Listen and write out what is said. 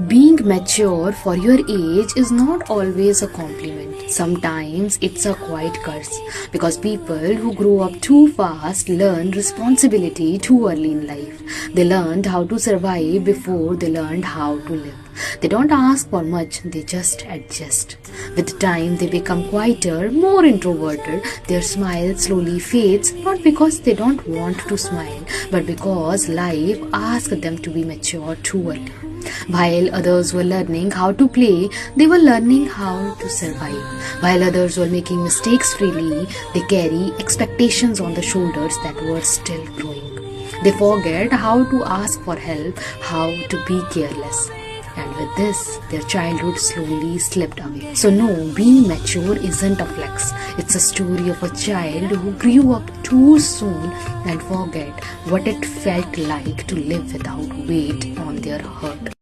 Being mature for your age is not always a compliment. Sometimes it's a quiet curse because people who grow up too fast learn responsibility too early in life. They learned how to survive before they learned how to live. They don't ask for much, they just adjust. With time, they become quieter, more introverted. Their smile slowly fades, not because they don't want to smile, but because life asked them to be mature too early. While others were learning how to play, they were learning how to survive. While others were making mistakes freely, they carry expectations on the shoulders that were still growing. They forget how to ask for help, how to be careless. And with this, their childhood slowly slipped away. So no, being mature isn't a flex. It's a story of a child who grew up too soon and forget what it felt like to live without weight on their heart.